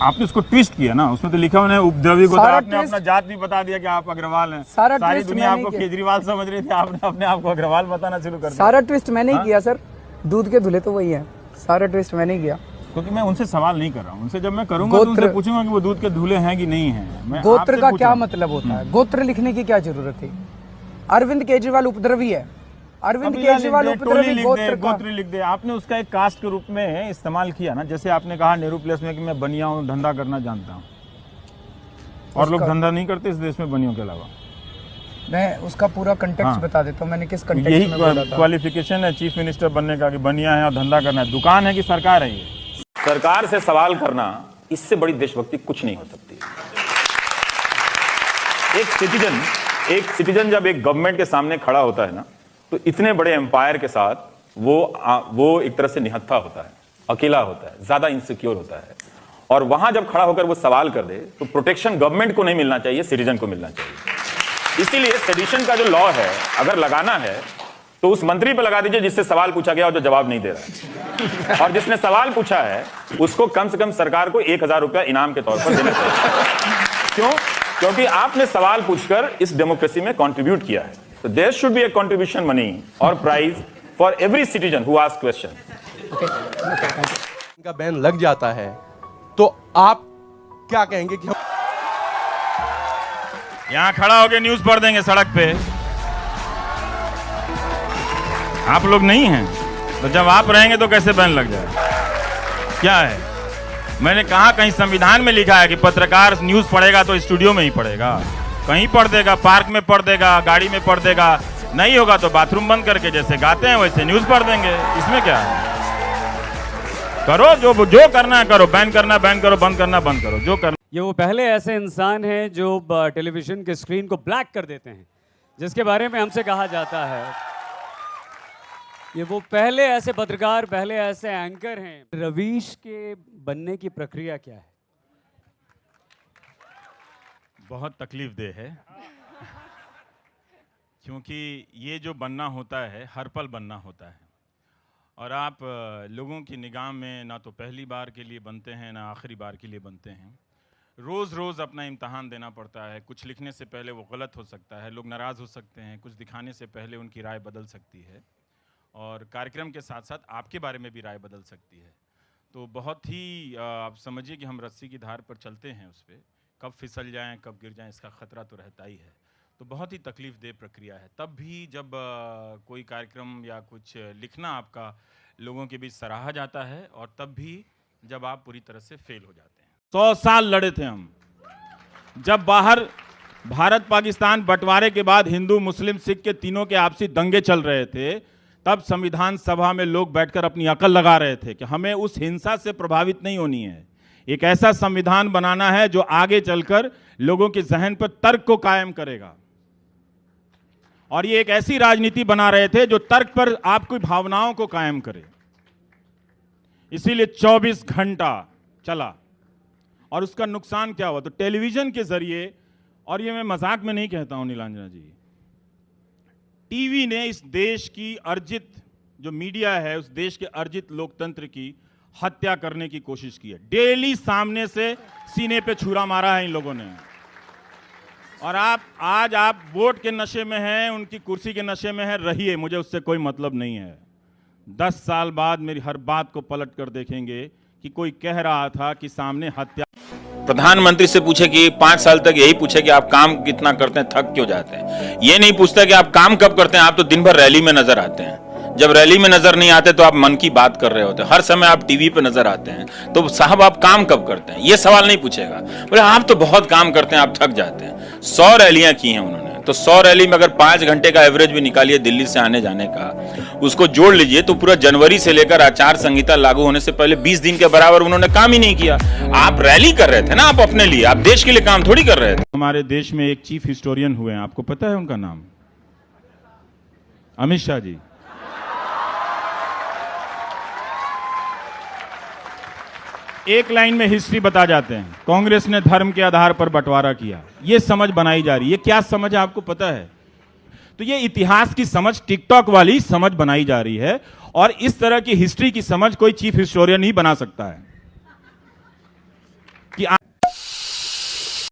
आपने उसको ट्विस्ट किया ना, उसमें तो लिखा हुआ है उपद्रवी को, तो आपने अपना जात भी बता दिया कि आप अग्रवाल हैं। सारी दुनिया आपको केजरीवाल समझ रही थी, आपने अपने आप को अग्रवाल बताना शुरू कर दिया। सारा ट्विस्ट मैंने ही किया सर, दूध के धुले तो वही है, सारा ट्विस्ट मैंने ही किया। क्योंकि मैं उनसे सवाल नहीं कर रहा हूँ, उनसे जब मैं करूंगा तो उनसे पूछूंगा कि वो दूध के धुले हैं कि नहीं है। गोत्र का क्या मतलब होता है? गोत्र लिखने की क्या जरूरत थी? अरविंद केजरीवाल उपद्रवी है, अरविंद केजरीवाल उपद्रवी गोत्र लिख दे। आपने उसका एक कास्ट के रूप में इस्तेमाल किया ना, जैसे आपने कहा नेहरू प्लेस में कि मैं बनिया हूँ, धंधा करना जानता हूँ, और लोग धंधा नहीं करते इस देश में बनियों के अलावा। मैं उसका पूरा कंटेक्स्ट बता देता हूँ, मैंने किस कंटेक्स्ट में बोला था। क्वालिफिकेशन है चीफ मिनिस्टर बनने का कि बनिया है और धंधा करना है। दुकान है कि सरकार है? ये सरकार से सवाल करना, इससे बड़ी देशभक्ति कुछ नहीं हो सकती। एक सिटीजन जब एक गवर्नमेंट के सामने खड़ा होता है ना, तो इतने बड़े एम्पायर के साथ वो एक तरह से निहत्था होता है, अकेला होता है, ज्यादा इनसिक्योर होता है। और वहां जब खड़ा होकर वो सवाल कर दे तो प्रोटेक्शन गवर्नमेंट को नहीं मिलना चाहिए, सिटीजन को मिलना चाहिए। इसीलिए सेडिशन का जो लॉ है, अगर लगाना है तो उस मंत्री पे लगा दीजिए जिससे सवाल पूछा गया और जो जवाब नहीं दे रहा है, और जिसने सवाल पूछा है उसको कम से कम सरकार को 1000 रुपया इनाम के तौर पर देना चाहिए। क्यों? क्योंकि आपने सवाल पूछकर इस डेमोक्रेसी में कंट्रीब्यूट किया है। तो there should be a contribution money और prize for every citizen who ask question. इनका बैन लग जाता है तो आप क्या कहेंगे कि यहां खड़ा होकर न्यूज पढ़ देंगे सड़क पे? आप लोग नहीं हैं तो जब आप रहेंगे तो कैसे बैन लग जाए? क्या है? मैंने कहा कहीं संविधान में लिखा है कि पत्रकार न्यूज पढ़ेगा तो स्टूडियो में ही पढ़ेगा? कहीं पढ़ देगा, पार्क में पढ़ देगा, गाड़ी में पढ़ देगा, नहीं होगा तो बाथरूम बंद करके जैसे गाते हैं वैसे न्यूज पढ़ देंगे। इसमें क्या है? करो जो करना है करो, बैन करना बैन करो, बंद करना बंद करो, जो करना। ये वो पहले ऐसे इंसान हैं जो टेलीविजन के स्क्रीन को ब्लैक कर देते हैं, जिसके बारे में हमसे कहा जाता है ये वो पहले ऐसे पत्रकार, पहले ऐसे एंकर हैं। रवीश के बनने की प्रक्रिया क्या है? बहुत तकलीफ दे है, क्योंकि ये जो बनना होता है हर पल बनना होता है, और आप लोगों की निगाह में ना तो पहली बार के लिए बनते हैं ना आखिरी बार के लिए बनते हैं। रोज़ रोज़ अपना इम्तहान देना पड़ता है। कुछ लिखने से पहले वो गलत हो सकता है, लोग नाराज़ हो सकते हैं, कुछ दिखाने से पहले उनकी राय बदल सकती है, और कार्यक्रम के साथ साथ आपके बारे में भी राय बदल सकती है। तो बहुत ही आप समझिए कि हम रस्सी की धार पर चलते हैं, उस पर कब फिसल जाएं कब गिर जाएं इसका ख़तरा तो रहता ही है। तो बहुत ही तकलीफ़देह प्रक्रिया है। तब भी जब कोई कार्यक्रम या कुछ लिखना आपका लोगों के बीच सराहा जाता है, और तब भी जब आप पूरी तरह से फेल हो जाते हैं। 100 साल लड़े थे हम। जब बाहर भारत पाकिस्तान बंटवारे के बाद हिंदू मुस्लिम सिख के तीनों के आपसी दंगे चल रहे थे, तब संविधान सभा में लोग बैठकर अपनी अकल लगा रहे थे कि हमें उस हिंसा से प्रभावित नहीं होनी है। एक ऐसा संविधान बनाना है जो आगे चलकर लोगों के जहन पर तर्क को कायम करेगा, और ये एक ऐसी राजनीति बना रहे थे जो तर्क पर आपकी भावनाओं को कायम करे। इसीलिए 24 घंटा चला, और उसका नुकसान क्या हुआ? तो टेलीविजन के जरिए, और ये मैं मजाक में नहीं कहता हूं नीलांजना जी, टीवी ने इस देश की अर्जित जो मीडिया है, उस देश के अर्जित लोकतंत्र की हत्या करने की कोशिश की है। डेली सामने से सीने पे छुरा मारा है इन लोगों ने, और आज आप वोट के नशे में हैं, उनकी कुर्सी के नशे में हैं, रहिए, मुझे उससे कोई मतलब नहीं है। 10 साल बाद मेरी हर बात को पलट कर देखेंगे कि कोई कह रहा था कि सामने हत्या। प्रधानमंत्री से पूछे कि 5 साल तक यही पूछे कि आप काम कितना करते हैं, थक क्यों जाते हैं। ये नहीं पूछता कि आप काम कब करते हैं। आप तो दिन भर रैली में नजर आते हैं, जब रैली में नजर नहीं आते तो आप मन की बात कर रहे होते हैं। हर समय आप टीवी पे नजर आते हैं, तो साहब आप काम कब करते हैं, ये सवाल नहीं पूछेगा। बोले आप तो बहुत काम करते हैं, आप थक जाते हैं। 100 रैलियां की हैं उन्होंने, तो 100 रैली में अगर 5 घंटे का एवरेज भी निकालिए दिल्ली से आने जाने का, उसको जोड़ लीजिए तो पूरा जनवरी से लेकर आचार संहिता लागू होने से पहले 20 दिन के बराबर उन्होंने काम ही नहीं किया। आप रैली कर रहे थे ना, आप अपने लिए, आप देश के लिए काम थोड़ी कर रहे थे। हमारे देश में एक चीफ हिस्टोरियन हुए हैं, आपको पता है उनका नाम? अमित शाह जी। एक लाइन में हिस्ट्री बता जाते हैं, कांग्रेस ने धर्म के आधार पर बंटवारा किया, ये समझ बनाई जा रही है। ये क्या समझ है आपको पता है? तो ये इतिहास की समझ, टिकटॉक वाली समझ बनाई जा रही है, और इस तरह की हिस्ट्री की समझ कोई चीफ हिस्टोरियन ही बना सकता है।